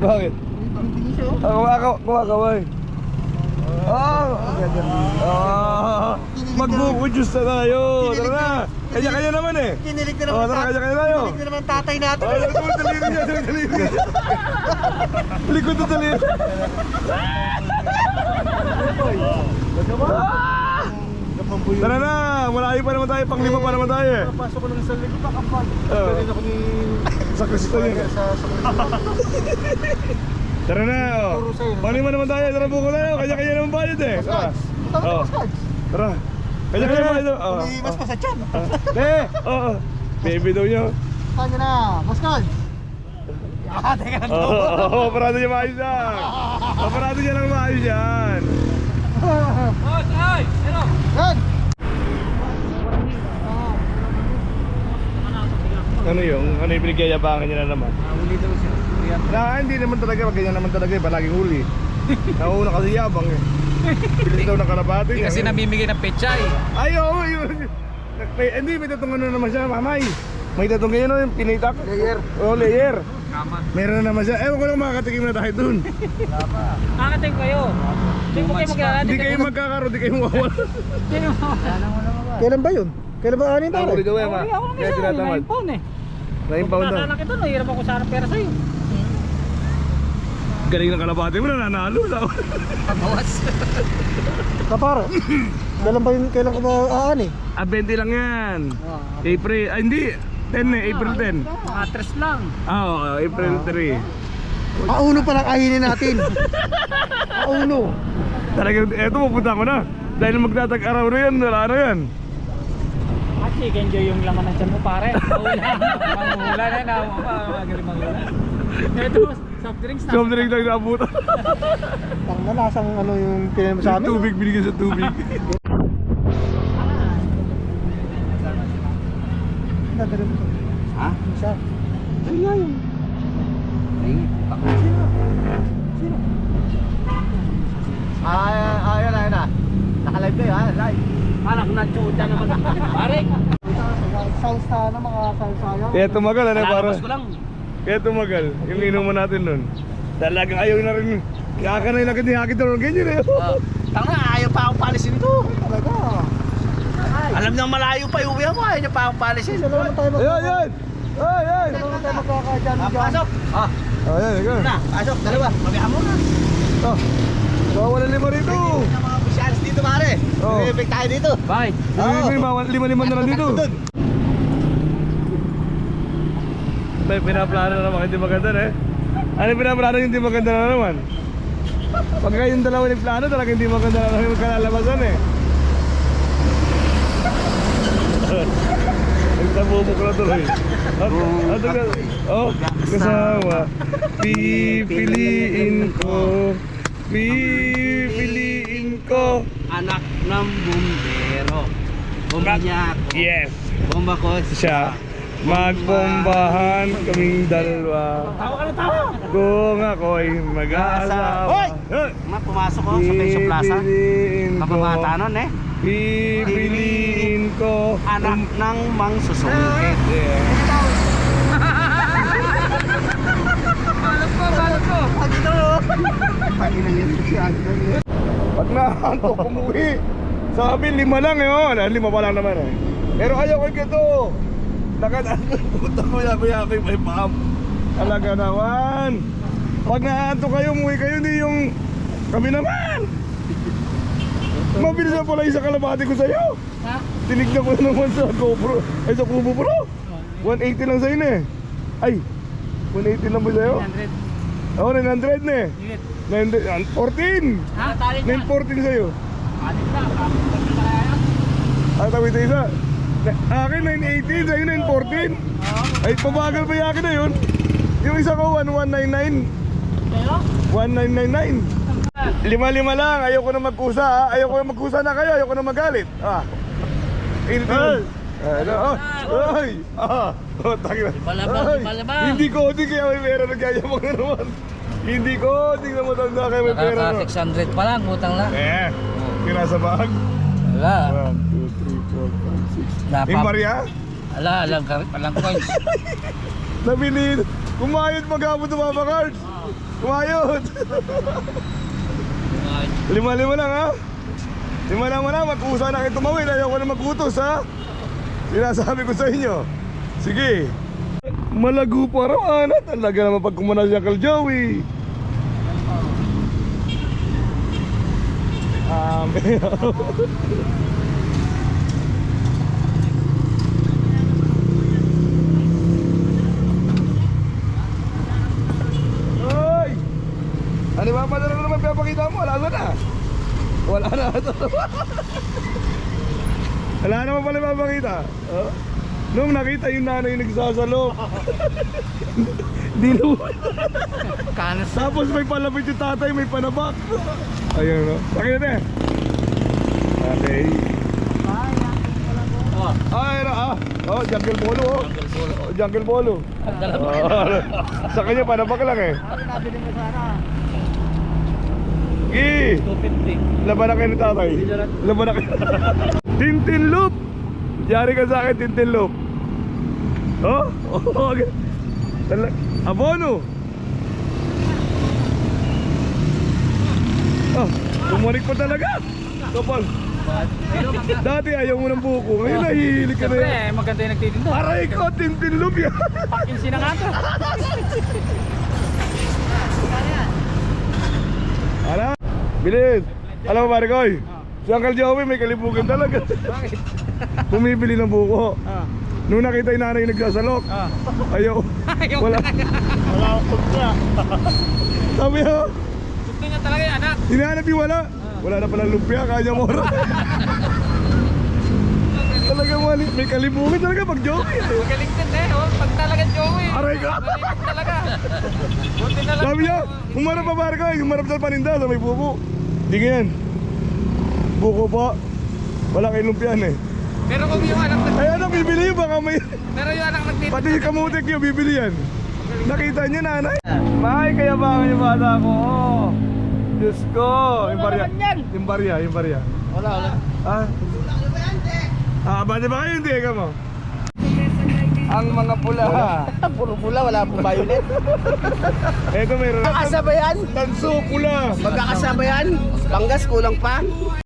Bakit? Kumakaway. Magbubudyos na tayo. Tara na. Kanya-kanya naman eh. Kinilig na naman. Tara, kanya-kanya tayo. Kinilig na naman tatay natin. Likod na daliri. Tara na. Malayo pa naman tayo. Pang-5 pa naman tayo eh. Pasok ko lang sa ligo pa kapag. Galing ako ni... Sa Kristo yun. Tara na. Panima naman tayo. Tara buko tayo. Kanya-kanya naman bayad eh. Tara. Kanya-kanya bayad. Umiiwas pa sa tiyan. Oo. Baby daw niya. Kanya na. Maskal. Teka lang. Oo. Parado niya maayos yan. Parado niya lang maayos yan. Boss, ay! Ano? Yan! Ano yung pinagyayabangan niya na naman? Huli daw siya. Hindi naman talaga, ganyan naman talaga eh, palaging huli. Nauna kasi yabang eh. Pilis daw ng kalapati. Kasi namimigay ng pechay. Ay, oo, yun. Hindi, may tatungan na naman siya, mamay. May tatungan yun, yung pinitak. Layer. Oo, layer. Tama. Meron na naman siya. Ewan ko lang makakatikim na tayo dun. Kakating kayo. Hindi mo kayo magkakating. Hindi kayo magkakaroon, hindi kayo mawawala. Kailan ba yun? Kailan ba anin Ang tayo? huli daw eh, ma. Ako lang Kaya isa, tinatamad. 9 pound eh. 9 pound daw. Sana kita, hirap ako sana pera sa'yo. Galing ng kalapati mo, nananalo daw. Pabawas. Kapara. Kailan ka ba aani? 20 lang yan. April, hindi. 10 eh, April 10. Mga tres lang. Oo, April 3. Pauno pa lang ahinin natin. Pauno. Talagang, eto pupunta ko na. Dahil magtatag-araw na yan, wala na yan. Kasi enjoy yung laman ng tiyan mo pare. Manghula na. Magaling manghula. Ito, soft drinks na. Soft drink lang naabutan. Ang nalasang ano yung pinay mo sa amin? Tubig, binigyan sa tubig. Dadali mo to. Ha? Isa. Ay nga yun. Sino? Ayun na. Nakalive kayo ha? Live. Anak na chuta naman. Pare. Salsa na mga salsayan. Kaya tumagal, ano para? Lalabas ko lang. Kaya tumagal, yung inuman natin nun. Talagang ayaw na rin. Kaya ka na yung nakitihakit na rin, ganyan eh. Tanga, ayaw pa akong palisin ito. Talaga. Alam nang malayo pa yung uwi ako, ayaw niya pa akong palisin. Isa naman tayo Ayan! Ayan! Isa naman tayo magkakadyan dyan. Pasok. Ayan, ikaw. Na, pasok. Dalawa. Mabihan mo na. Oh, bawal ang 5 rito. Yung mga opisyalis dito pare. Oh. May tayo dito. Bakit? Bawal 5 na lang dito. May pinaplano na naman, hindi maganda na eh. Ano yung pinaplano yung hindi maganda na naman? Pag kayong dalawa yung plano, talagang hindi maganda na naman yung kalalabasan eh. Nagtabubok na tuloy. Kasama. Pipiliin ko. Anak ng bumbero. Bomba niya ako. Yes. Bomba ko Siya. Magpombahan kaming dalawa. Tawa ka na tawa. Kung ako'y mag-aasawa. Hoy! Pumasok ko sa Peso Plaza. Pipiliin ko. Kapamatanon eh. Pipiliin ko. Anak ng mang susungkit. Yeah. Balot ko. Pakinan yun si Agdan. Pag naantok, umuwi. Sabi 5 lang eh. 5 pa lang naman eh. Pero ayaw ko ito. Puta kuya kayo may pam. Talaga naman. Pag naantok kayo, umuwi kayo, hindi yung kami naman. Mabilis na pala yung sa kalabati ko sa'yo. Ha? Tinignan ko naman sa GoPro. Ay sa Kubo Pro. 180 lang sa'yo na eh. Ay, 180 lang ba sa'yo? 100. Oo, 900 na eh. 14! Ha? Talik na. 914 sa'yo. Talik na. Ang tawid na isa. Akin 918, sa'yo 914. Ay, pabagal pa yung akin na yun. Yung isa ko 1199. Pero? 1999. 5 lang, ayoko na magkusa ha. Ayoko na magkusa na kayo, ayoko na magalit. Initin. Balabang. Hindi coding kaya may pera, nagyayabang na naman. Hindi coding na matanda kaya may pera na. 600 pa lang, utang lang. Kinasa bag. Wala. 1, 2, 3, 4, 5, 6. Yung Maria? Ala, alang coins. Nabili. Kumayad maghapon sa Papa Cards. Kumayot. Lima-lima lang ha. Lima-lima na, mag-usa na kayo tumawid. Ayaw ko na mag-utos ha. Sinasabi ko sa inyo. Sige. Malago pa raw ana. Talaga naman pag kumana si Uncle Joey. Hoy! Ano ba pa naman pinapakita mo? Wala na. Wala na. Wala naman pala pinapakita. Oh. Nung nakita yung nanay nagsasalo. Dinuwi. Kanas. Tapos may palapit yung tatay, may panabak. Ayun no. Sakit na eh. Okay. Ay, oh, jungle polo oh. Jungle polo. Sa kanya panabak lang eh. Nabili mo sana. Gi! 250. Laban na kayo ng tatay. Laban na kayo. Tintin loop! Yari ka sa akin, Tintin loop. Oh? Oh, abono! Oh, bumalik pa talaga. Kapal. Dati ayaw mo ng buko. Ngayon nahihilig ka na Siyempre, yan. maganda yung nagtitinda. Aray ko, Tintin loop yan. Pakinsi na nga to. Ano? Bilis! Alam mo pare Koy, si Uncle Joey may kalibugan talaga. Bakit? Bumibili ng buko. Nung nakita yung nanay nagsasalok, ayaw. Ayaw Wala. Wala akong pagka. Sabi niya, Gusto niya talaga yung anak. hinahanap yung wala. Wala na pala lumpia, kanya mo. Talagang mali. May kalibugan talaga pag Joey. Magaling din eh. Oh. Pag talaga Joey. Aray ka. Magaling talaga. Buti na lang. Sabi niya, humarap pa pare Koy, humarap sa paninda sa may buko. Di ganyan. Buko pa. Wala kay lumpian eh. Pero kung yung anak Ay anak, bibili yun baka may... Pero yung anak nagtitinda. Pati kamutik yun, bibili yan. Nakita niyo nanay? May kaya ba yung bata ko? Diyos ko. Yung barya. Yung barya, yung barya. Wala. Ah? Bati ba kayo? Hindi, ikaw mo. Ang mga pula. Puro pula, wala pong violet. Eto mayroon. Magkakasabayan? Tanso pula. Magkakasabayan? Panggas, kulang pa.